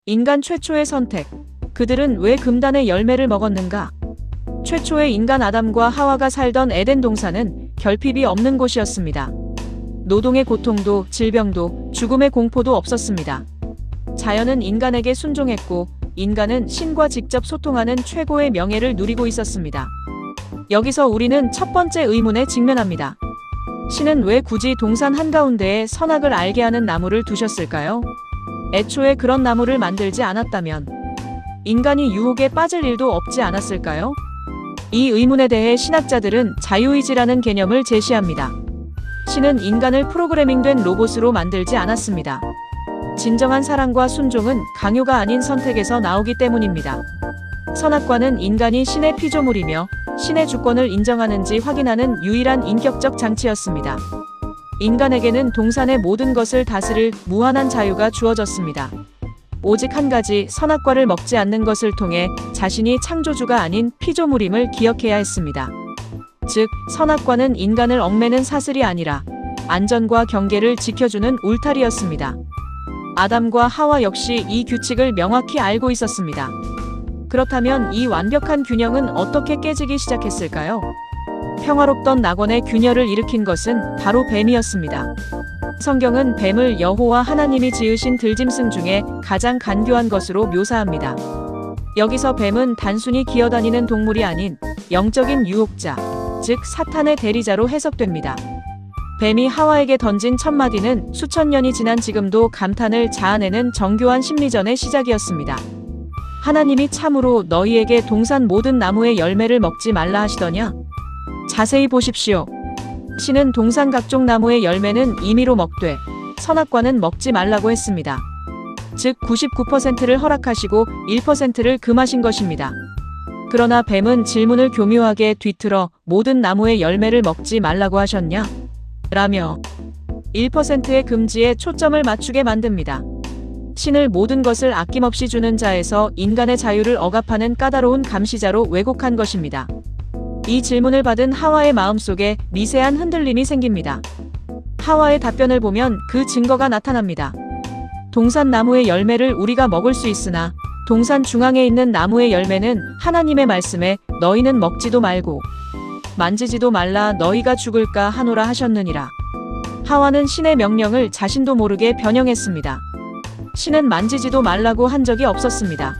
인간 최초의 선택. 그들은 왜 금단의 열매를 먹었는가? 최초의 인간 아담과 하와가 살던 에덴 동산은 결핍이 없는 곳이었습니다. 노동의 고통도, 질병도, 죽음의 공포도 없었습니다. 자연은 인간에게 순종했고, 인간은 신과 직접 소통하는 최고의 명예를 누리고 있었습니다. 여기서 우리는 첫 번째 의문에 직면합니다. 신은 왜 굳이 동산 한가운데에 선악을 알게 하는 나무를 두셨을까요? 애초에 그런 나무를 만들지 않았다면 인간이 유혹에 빠질 일도 없지 않았을까요? 이 의문에 대해 신학자들은 자유의지라는 개념을 제시합니다. 신은 인간을 프로그래밍된 로봇으로 만들지 않았습니다. 진정한 사랑과 순종은 강요가 아닌 선택에서 나오기 때문입니다. 선악과는 인간이 신의 피조물이며 신의 주권을 인정하는지 확인하는 유일한 인격적 장치였습니다. 인간에게는 동산의 모든 것을 다스릴 무한한 자유가 주어졌습니다. 오직 한 가지, 선악과를 먹지 않는 것을 통해 자신이 창조주가 아닌 피조물임을 기억해야 했습니다. 즉, 선악과는 인간을 얽매는 사슬이 아니라 안전과 경계를 지켜주는 울타리였습니다. 아담과 하와 역시 이 규칙을 명확히 알고 있었습니다. 그렇다면 이 완벽한 균형은 어떻게 깨지기 시작했을까요? 평화롭던 낙원의 균열을 일으킨 것은 바로 뱀이었습니다. 성경은 뱀을 여호와 하나님이 지으신 들짐승 중에 가장 간교한 것으로 묘사합니다. 여기서 뱀은 단순히 기어다니는 동물이 아닌 영적인 유혹자, 즉 사탄의 대리자로 해석됩니다. 뱀이 하와에게 던진 첫 마디는 수천 년이 지난 지금도 감탄을 자아내는 정교한 심리전의 시작이었습니다. 하나님이 참으로 너희에게 동산 모든 나무의 열매를 먹지 말라 하시더냐? 자세히 보십시오. 신은 동산 각종 나무의 열매는 임의로 먹되 선악과는 먹지 말라고 했습니다. 즉 99%를 허락하시고 1%를 금하신 것입니다. 그러나 뱀은 질문을 교묘하게 뒤틀어 모든 나무의 열매를 먹지 말라고 하셨냐? 라며 1%의 금지에 초점을 맞추게 만듭니다. 신을 모든 것을 아낌없이 주는 자에서 인간의 자유를 억압하는 까다로운 감시자로 왜곡한 것입니다. 이 질문을 받은 하와의 마음속에 미세한 흔들림이 생깁니다. 하와의 답변을 보면 그 증거가 나타납니다. 동산 나무의 열매를 우리가 먹을 수 있으나 동산 중앙에 있는 나무의 열매는 하나님의 말씀에 너희는 먹지도 말고 만지지도 말라 너희가 죽을까 하노라 하셨느니라. 하와는 신의 명령을 자신도 모르게 변형했습니다. 신은 만지지도 말라고 한 적이 없었습니다.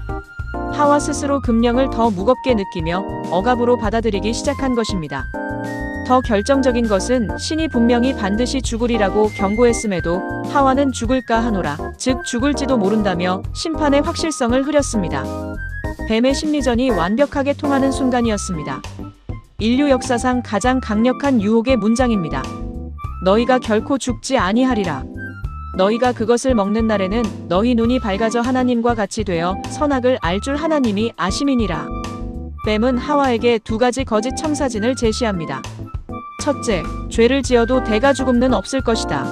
하와 스스로 금령을 더 무겁게 느끼며 억압으로 받아들이기 시작한 것입니다. 더 결정적인 것은 신이 분명히 반드시 죽으리라고 경고했음에도 하와는 죽을까 하노라, 즉 죽을지도 모른다며 심판의 확실성을 흐렸습니다. 뱀의 심리전이 완벽하게 통하는 순간이었습니다. 인류 역사상 가장 강력한 유혹의 문장입니다. 너희가 결코 죽지 아니하리라. 너희가 그것을 먹는 날에는 너희 눈이 밝아져 하나님과 같이 되어 선악을 알 줄 하나님이 아심이니라. 뱀은 하와에게 두 가지 거짓 청사진을 제시합니다. 첫째, 죄를 지어도 대가 죽음는 없을 것이다.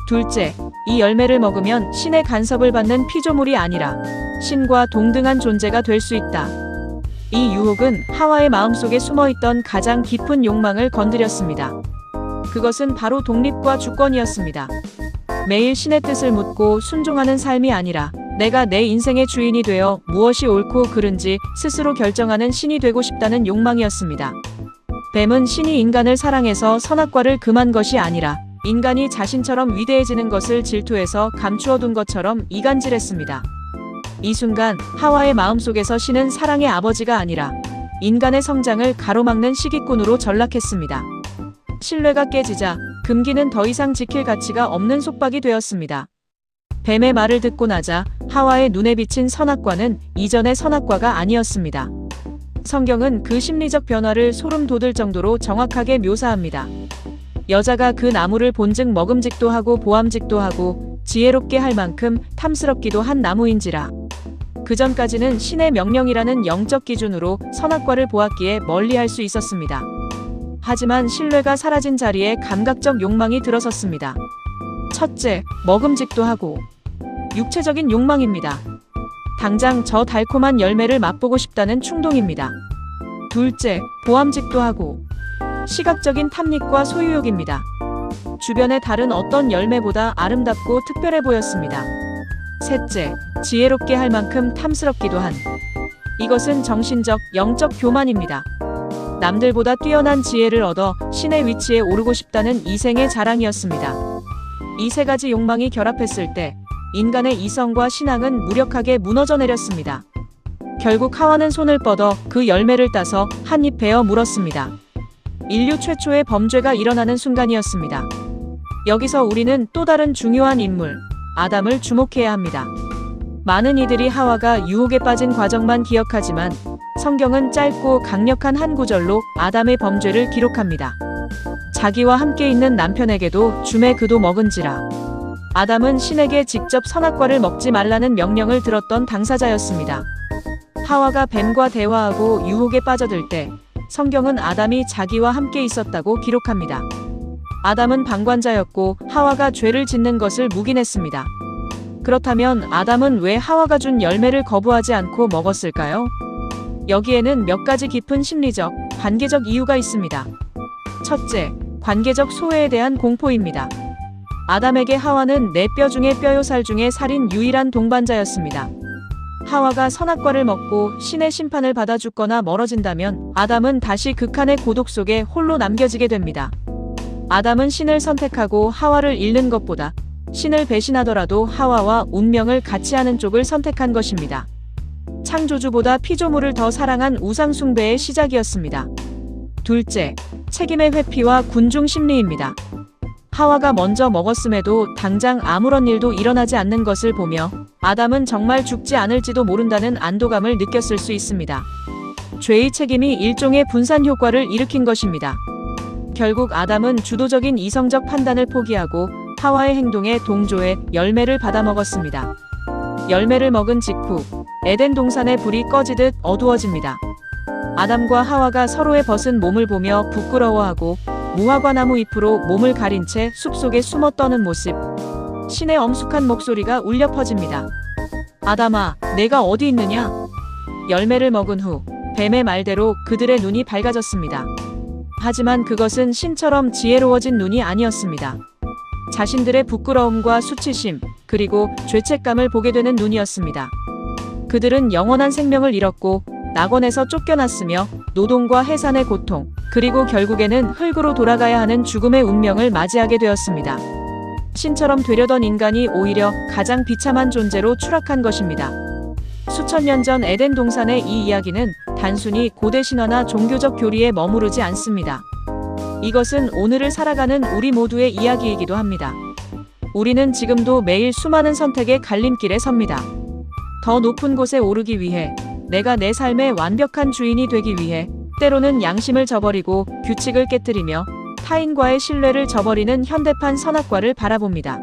둘째, 이 열매를 먹으면 신의 간섭을 받는 피조물이 아니라 신과 동등한 존재가 될 수 있다. 이 유혹은 하와의 마음속에 숨어있던 가장 깊은 욕망을 건드렸습니다. 그것은 바로 독립과 주권이었습니다. 매일 신의 뜻을 묻고 순종하는 삶이 아니라 내가 내 인생의 주인이 되어 무엇이 옳고 그른지 스스로 결정하는 신이 되고 싶다는 욕망이었습니다. 뱀은 신이 인간을 사랑해서 선악과를 금한 것이 아니라 인간이 자신처럼 위대해지는 것을 질투해서 감추어둔 것처럼 이간질했습니다. 이 순간 하와의 마음속에서 신은 사랑의 아버지가 아니라 인간의 성장을 가로막는 시기꾼으로 전락했습니다. 신뢰가 깨지자 금기는 더 이상 지킬 가치가 없는 속박이 되었습니다. 뱀의 말을 듣고 나자 하와의 눈에 비친 선악과는 이전의 선악과가 아니었습니다. 성경은 그 심리적 변화를 소름 돋을 정도로 정확하게 묘사합니다. 여자가 그 나무를 본즉 먹음직도 하고 보암직도 하고 지혜롭게 할 만큼 탐스럽기도 한 나무인지라. 그전까지는 신의 명령이라는 영적 기준으로 선악과를 보았기에 멀리할 수 있었습니다. 하지만 신뢰가 사라진 자리에 감각적 욕망이 들어섰습니다. 첫째, 먹음직도 하고 육체적인 욕망입니다. 당장 저 달콤한 열매를 맛보고 싶다는 충동입니다. 둘째, 보암직도 하고 시각적인 탐닉과 소유욕입니다. 주변의 다른 어떤 열매보다 아름답고 특별해 보였습니다. 셋째, 지혜롭게 할 만큼 탐스럽기도 한. 이것은 정신적, 영적 교만입니다. 남들보다 뛰어난 지혜를 얻어 신의 위치에 오르고 싶다는 이생의 자랑이었습니다. 이 세 가지 욕망이 결합했을 때 인간의 이성과 신앙은 무력하게 무너져 내렸습니다. 결국 하와는 손을 뻗어 그 열매를 따서 한 입 베어 물었습니다. 인류 최초의 범죄가 일어나는 순간이었습니다. 여기서 우리는 또 다른 중요한 인물, 아담을 주목해야 합니다. 많은 이들이 하와가 유혹에 빠진 과정만 기억하지만 성경은 짧고 강력한 한 구절로 아담의 범죄를 기록합니다. 자기와 함께 있는 남편에게도 주매 그도 먹은지라. 아담은 신에게 직접 선악과를 먹지 말라는 명령을 들었던 당사자였습니다. 하와가 뱀과 대화하고 유혹에 빠져들 때 성경은 아담이 자기와 함께 있었다고 기록합니다. 아담은 방관자였고 하와가 죄를 짓는 것을 묵인했습니다. 그렇다면 아담은 왜 하와가 준 열매를 거부하지 않고 먹었을까요? 여기에는 몇 가지 깊은 심리적, 관계적 이유가 있습니다. 첫째, 관계적 소외에 대한 공포입니다. 아담에게 하와는 내 뼈 중에 뼈요 살 중에 살인 유일한 동반자였습니다. 하와가 선악과를 먹고 신의 심판을 받아 죽거나 멀어진다면 아담은 다시 극한의 고독 속에 홀로 남겨지게 됩니다. 아담은 신을 선택하고 하와를 잃는 것보다 신을 배신하더라도 하와와 운명을 같이 하는 쪽을 선택한 것입니다. 창조주보다 피조물을 더 사랑한 우상 숭배의 시작이었습니다. 둘째, 책임의 회피와 군중 심리입니다. 하와가 먼저 먹었음에도 당장 아무런 일도 일어나지 않는 것을 보며 아담은 정말 죽지 않을지도 모른다는 안도감을 느꼈을 수 있습니다. 죄의 책임이 일종의 분산 효과를 일으킨 것입니다. 결국 아담은 주도적인 이성적 판단을 포기하고 하와의 행동에 동조해 열매를 받아 먹었습니다. 열매를 먹은 직후 에덴 동산의 불이 꺼지듯 어두워집니다. 아담과 하와가 서로의 벗은 몸을 보며 부끄러워하고 무화과 나무 잎으로 몸을 가린 채 숲속에 숨어 떠는 모습. 신의 엄숙한 목소리가 울려 퍼집니다. 아담아, 내가 어디 있느냐? 열매를 먹은 후 뱀의 말대로 그들의 눈이 밝아졌습니다. 하지만 그것은 신처럼 지혜로워진 눈이 아니었습니다. 자신들의 부끄러움과 수치심, 그리고 죄책감을 보게 되는 눈이었습니다. 그들은 영원한 생명을 잃었고 낙원에서 쫓겨났으며 노동과 해산의 고통, 그리고 결국에는 흙으로 돌아가야 하는 죽음의 운명을 맞이하게 되었습니다. 신처럼 되려던 인간이 오히려 가장 비참한 존재로 추락한 것입니다. 수천 년 전 에덴 동산의 이 이야기는 단순히 고대 신화나 종교적 교리에 머무르지 않습니다. 이것은 오늘을 살아가는 우리 모두의 이야기이기도 합니다. 우리는 지금도 매일 수많은 선택의 갈림길에 섭니다. 더 높은 곳에 오르기 위해, 내가 내 삶의 완벽한 주인이 되기 위해, 때로는 양심을 저버리고 규칙을 깨뜨리며 타인과의 신뢰를 저버리는 현대판 선악과를 바라봅니다.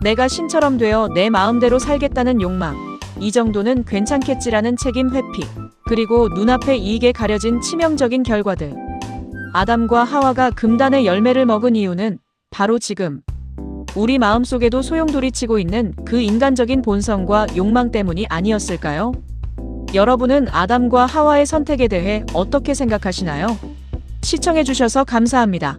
내가 신처럼 되어 내 마음대로 살겠다는 욕망, 이 정도는 괜찮겠지라는 책임 회피, 그리고 눈앞의 이익에 가려진 치명적인 결과들. 아담과 하와가 금단의 열매를 먹은 이유는 바로 지금 우리 마음속에도 소용돌이치고 있는 그 인간적인 본성과 욕망 때문이 아니었을까요? 여러분은 아담과 하와의 선택에 대해 어떻게 생각하시나요? 시청해주셔서 감사합니다.